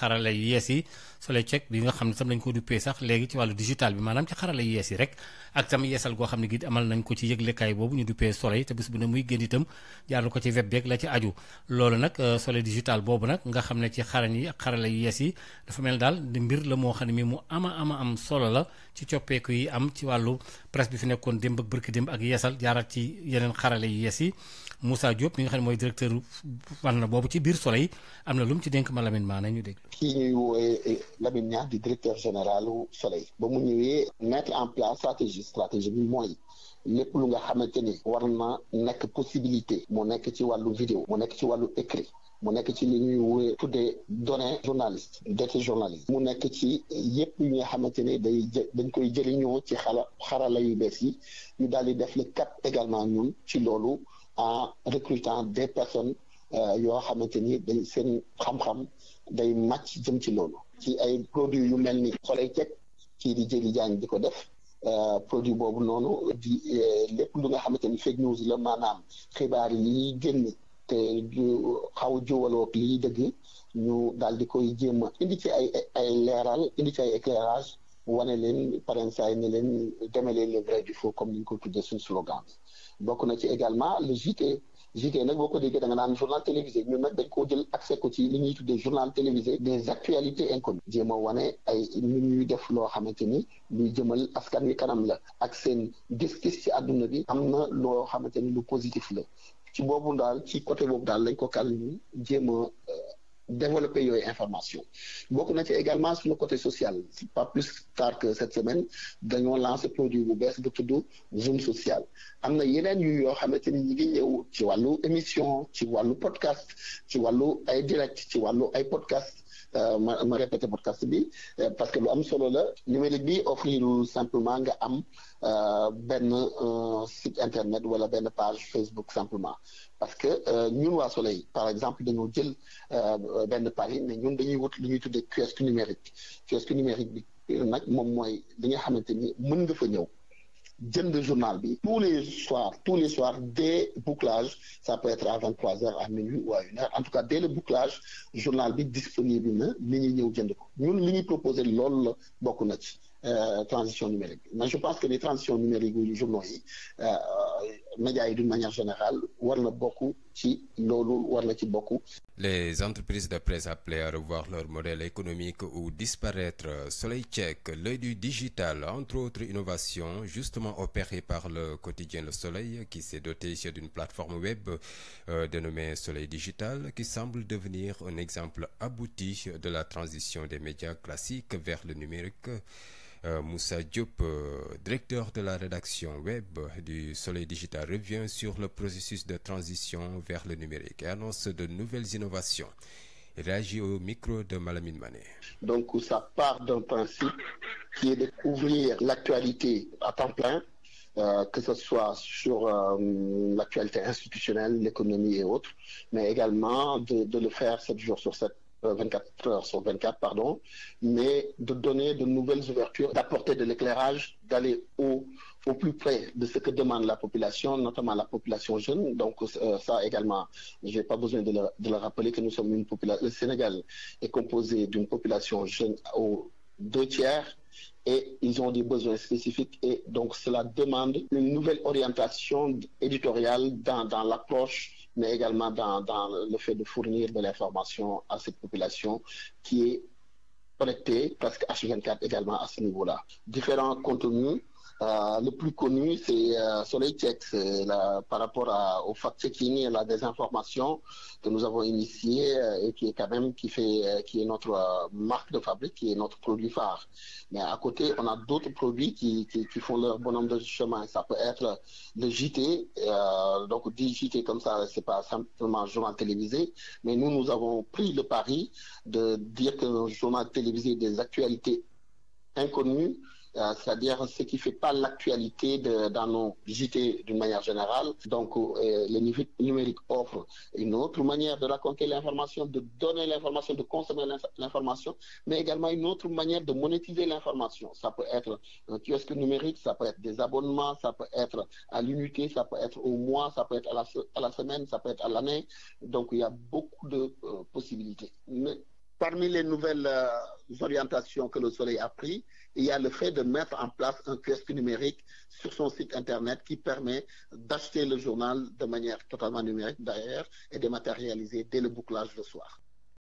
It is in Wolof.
xarala yu yees yi Soleil Check bi nga xam ne tam lañ ko duppee sax léegi ci wàllu digital bi maanaam ci xarala yu yees yi rek ak tam yeesal goo xam ne gi amal nañ ko ci yëglekaay boobu ñu duppee Soleil te bés bu ne muy génn itam jaarlu ko ci web beeg la ci aju loolu nag Soleil digital boobu nag nga xam ne ci xaran yi ak xarala yu yees yi dafa mel daal di mbir la moo xam ne mi mu am solo la ci coppeeku yi am ci wàllu presse bi fi nekkoon démb ak bërki démb ak yeesal jaarat ci yeneen xarala yu yees yi Moussa Diop mi nga xam ne mooy directeur wàll boobu ci biir Soleil am na lu mu ci dénk ma Lamine Mané ñu dégg. kii ñuy woowee Lamine Niang di directeur général Soleil ba mu ñëwee mettre en place stratégie bi mooy lépp lu nga xamante ni war na nekk possibilité mu nekk ci wàllu vidéo mu nekk ci wàllu écrit mu nekk ci li ñuy woowee tuddee données journaliste data journaliste mu nekk ci yépp yi nga xamante ni dañ koy jëriñoo ci xarala yu bees yi ñu daal di def le cap également ñun ci loolu en recrutant des personnes yoo xamante ni dañ seen xam-xam day màcc jëm ci loolu ci ay produits yu mel ni Soleil Check kii di Jëli Jaañ di ko def produit boobu noonu di lépp lu nga xamante ni fake news la maanaam xibaar yi génn te xaw juwaloog liy dëgg ñu daal di koy jéem a indi ci ay leeral indi ci ay éclairage wane leen parensaay ne leen démêler le vrai du faux comme ni ñu ko tuddee suñu slogan bokk na ci également le JT nag boo ko déggee da nga naan journal télévisé ñun nag dañ koo jël accès ko ci li ñuy tuddee journal télévisé des actualités inconnues jéem a wane ay nu ñuy def loo xamante ni luy jëmal askan wi kanam la ak seen gis-gis ci àdduna bi am na loo xamante ni lu positif la ci boobu daal ci côté boobu daal lañ ko kàll ñu jéem a développer yooyu information bokk na ci également sur le côté social pas plus tard que cette semaine dañoo lancé produit bu bees bu tudd Zoom social am na yeneen yu yoo xamante ni ñi ngi ñëw ci wàllu émission ci wàllu podcast ci wàllu ay direct ci wàllu ay podcast ma répété podcast bi parce que lu am solo la numérique bi offrir simplement nga am benn site internet wala benn page Facebook simplement parce que ñun waa Soleil par exemple dañoo jël benn pari ne ñun dañuy wut li ñuy tuddee kiosque numérique bi nag moom mooy li nga xamante ni mën nga fa ñëw jënd journal bi tous les soirs dès bouclage ça peut être à 23h à minuit ou à 1h en tout cas dès le bouclage journal bi disponible na nit ñi ñëw jënd ko ñun li ñuy proposé loolu la bokk na ci transition numérique mais je pense que les transitions numériques yu journaux yi médias yi d'une manière générale war na bokk ci loolu war na ci bokk. Les entreprises de presse appelées à revoir leur modèle économique ou disparaître. Soleil Check, l'œil du digital, entre autres innovations justement opérées par le quotidien Le Soleil qui s'est doté d'une plateforme web dénommée Soleil Digital qui semble devenir un exemple abouti de la transition des médias classiques vers le numérique. Moussa Diop, directeur de la rédaction web du Soleil Digital, revient sur le processus de transition vers le numérique et annonce de nouvelles innovations. Il réagit au micro de Malamine Mané. Donc ça part d'un principe qui est de couvrir l'actualité à temps plein, que ce soit sur l'actualité institutionnelle, l'économie et autres, mais également de le faire 7 jours sur 7. 24 heures sur 24, pardon, mais de donner de nouvelles ouvertures, d'apporter de l'éclairage, d'aller au plus près de ce que demande la population, notamment la population jeune. Donc ça également, je n'ai pas besoin de le rappeler que nous sommes une population, le Sénégal est composé d'une population jeune aux 2/3 et ils ont des besoins spécifiques et donc cela demande une nouvelle orientation éditoriale dans l'approche mais également dans le fait de fournir de l'information à cette population qui est connectée presque H24 également à ce niveau-là. Différents contenus. Le plus connu, c'est Soleil Check, par rapport au fact-checking et la désinformation que nous avons initié et qui est notre marque de fabrique, qui est notre produit phare. Mais à côté, on a d'autres produits qui font leur bonhomme de chemin. Ça peut être le JT, donc dit JT comme ça, c'est pas simplement un journal télévisé, mais nous avons pris le pari de dire qu'un journal télévisé des actualités inconnues, c'est-à-dire ce qui ne fait pas l'actualité dans nos JT d'une manière générale. Donc, le numérique offre une autre manière de raconter l'information, de donner l'information, de consommer l'information, mais également une autre manière de monétiser l'information. Ça peut être un kiosque numérique, ça peut être des abonnements, ça peut être à l'unité, ça peut être au mois, ça peut être à la semaine, ça peut être à l'année. Donc, il y a beaucoup de possibilités. Mais Parmi les nouvelles orientations que le Soleil a prises, il y a le fait de mettre en place un kiosque numérique sur son site internet qui permet d'acheter le journal de manière totalement numérique d'ailleurs et dématérialisée dès le bouclage le soir.